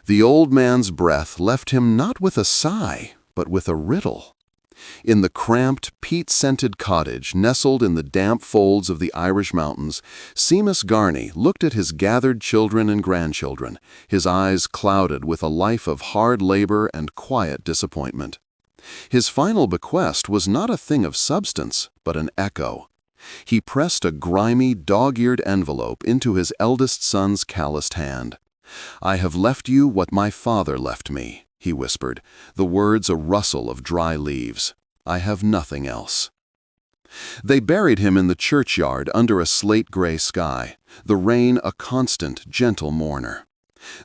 The old man's breath left him not with a sigh, but with a riddle. In the cramped, peat-scented cottage nestled in the damp folds of the Irish mountains, Seamus Garney looked at his gathered children and grandchildren, his eyes clouded with a life of hard labor and quiet disappointment. His final bequest was not a thing of substance, but an echo. He pressed a grimy, dog-eared envelope into his eldest son's calloused hand. "I have left you what my father left me," he whispered, the words a rustle of dry leaves. "I have nothing else." They buried him in the churchyard under a slate-gray sky, the rain a constant, gentle mourner.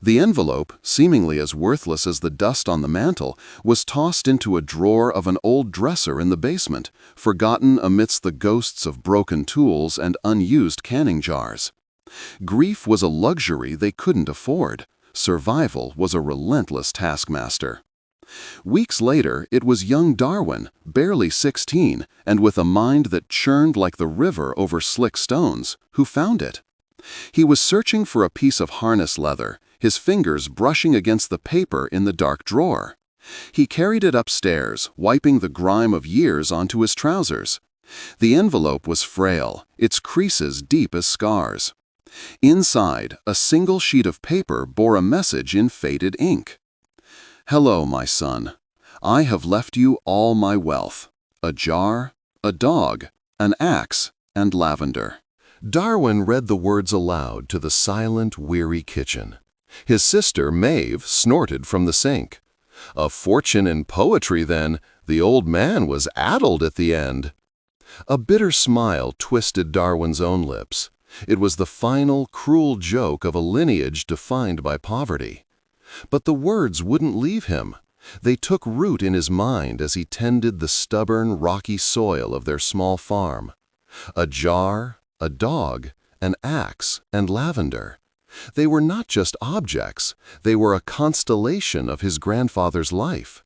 The envelope, seemingly as worthless as the dust on the mantel, was tossed into a drawer of an old dresser in the basement, forgotten amidst the ghosts of broken tools and unused canning jars. Grief was a luxury they couldn't afford. Survival was a relentless taskmaster. Weeks later, it was young Darwin, barely 16, and with a mind that churned like the river over slick stones, who found it. He was searching for a piece of harness leather, his fingers brushing against the paper in the dark drawer. He carried it upstairs, wiping the grime of years onto his trousers. The envelope was frail, its creases deep as scars. Inside, a single sheet of paper bore a message in faded ink. "Hello, my son. I have left you all my wealth. A jar, a dog, an axe, and lavender." Darwin read the words aloud to the silent, weary kitchen. His sister, Maeve, snorted from the sink. A fortune in poetry, then. The old man was addled at the end. A bitter smile twisted Darwin's own lips. It was the final, cruel joke of a lineage defined by poverty. But the words wouldn't leave him. They took root in his mind as he tended the stubborn, rocky soil of their small farm. A jar, a dog, an axe, and lavender. They were not just objects, they were a constellation of his grandfather's life.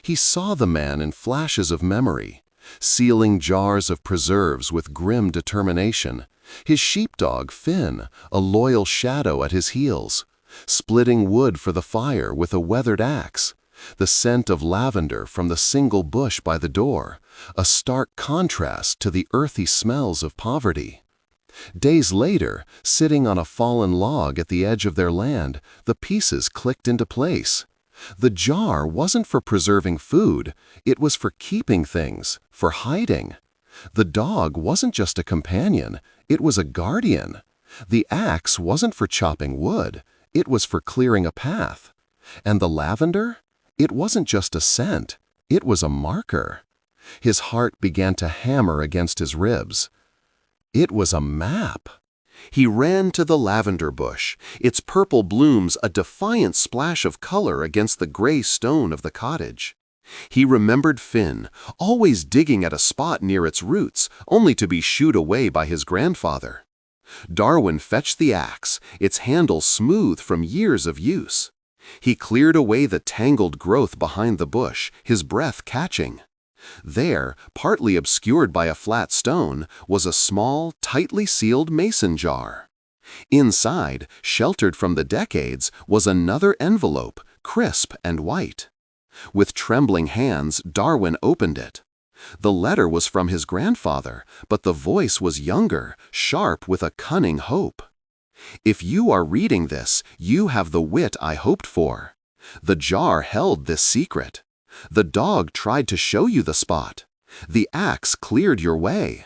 He saw the man in flashes of memory, sealing jars of preserves with grim determination, his sheepdog Finn, a loyal shadow at his heels, splitting wood for the fire with a weathered axe, the scent of lavender from the single bush by the door, a stark contrast to the earthy smells of poverty. Days later, sitting on a fallen log at the edge of their land, the pieces clicked into place. The jar wasn't for preserving food, it was for keeping things, for hiding. The dog wasn't just a companion, it was a guardian. The axe wasn't for chopping wood, it was for clearing a path. And the lavender? It wasn't just a scent, it was a marker. His heart began to hammer against his ribs. It was a map. He ran to the lavender bush, its purple blooms a defiant splash of color against the gray stone of the cottage. He remembered Finn, always digging at a spot near its roots, only to be shooed away by his grandfather. Darwin fetched the axe, its handle smooth from years of use. He cleared away the tangled growth behind the bush, his breath catching. There, partly obscured by a flat stone, was a small, tightly sealed mason jar. Inside, sheltered from the decades, was another envelope, crisp and white. With trembling hands, Darwin opened it. The letter was from his grandfather, but the voice was younger, sharp with a cunning hope. "If you are reading this, you have the wit I hoped for. The jar held this secret. The dog tried to show you the spot. The axe cleared your way.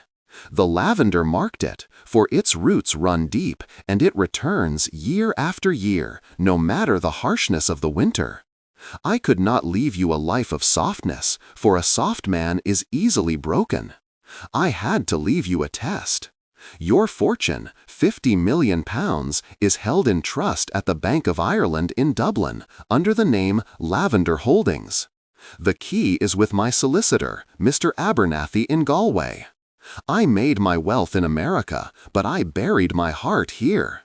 The lavender marked it, for its roots run deep, and it returns year after year, no matter the harshness of the winter. I could not leave you a life of softness, for a soft man is easily broken. I had to leave you a test. Your fortune, £50 million, is held in trust at the Bank of Ireland in Dublin, under the name Lavender Holdings. The key is with my solicitor, Mr. Abernathy in Galway. I made my wealth in America, but I buried my heart here.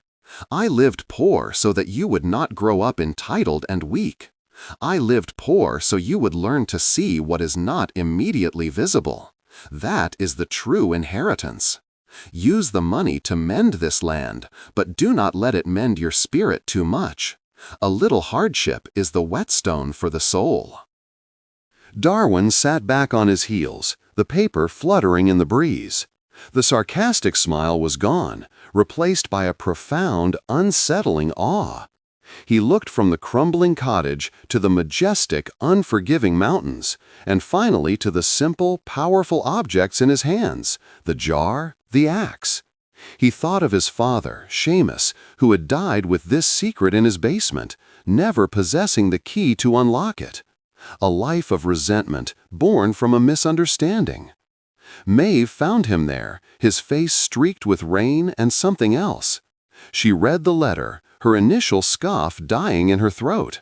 I lived poor so that you would not grow up entitled and weak. I lived poor so you would learn to see what is not immediately visible. That is the true inheritance. Use the money to mend this land, but do not let it mend your spirit too much. A little hardship is the whetstone for the soul. Darwin sat back on his heels, the paper fluttering in the breeze. The sarcastic smile was gone, replaced by a profound, unsettling awe. He looked from the crumbling cottage to the majestic, unforgiving mountains, and finally to the simple, powerful objects in his hands, the jar, the axe. He thought of his father, Seamus, who had died with this secret in his basement, never possessing the key to unlock it. A life of resentment born from a misunderstanding. Maeve found him there, his face streaked with rain and something else. She read the letter, her initial scoff dying in her throat.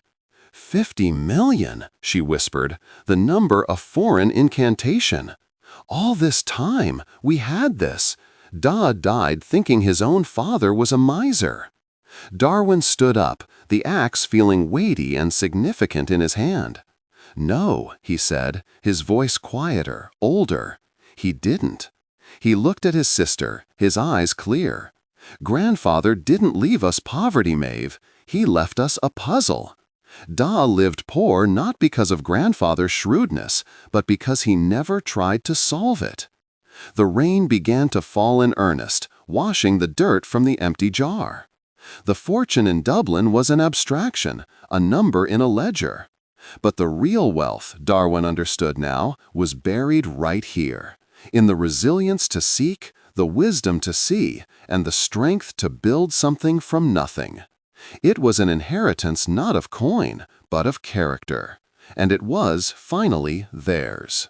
50 million, she whispered, the number a foreign incantation. All this time, we had this. Dodd died thinking his own father was a miser. Darwin stood up, the axe feeling weighty and significant in his hand. No, he said, his voice quieter, older. He didn't. He looked at his sister, his eyes clear. Grandfather didn't leave us poverty, Maeve. He left us a puzzle. Da lived poor not because of grandfather's shrewdness, but because he never tried to solve it. The rain began to fall in earnest, washing the dirt from the empty jar. The fortune in Dublin was an abstraction, a number in a ledger. But the real wealth, Darwin understood now, was buried right here, in the resilience to seek, the wisdom to see, and the strength to build something from nothing. It was an inheritance not of coin, but of character, and it was finally theirs.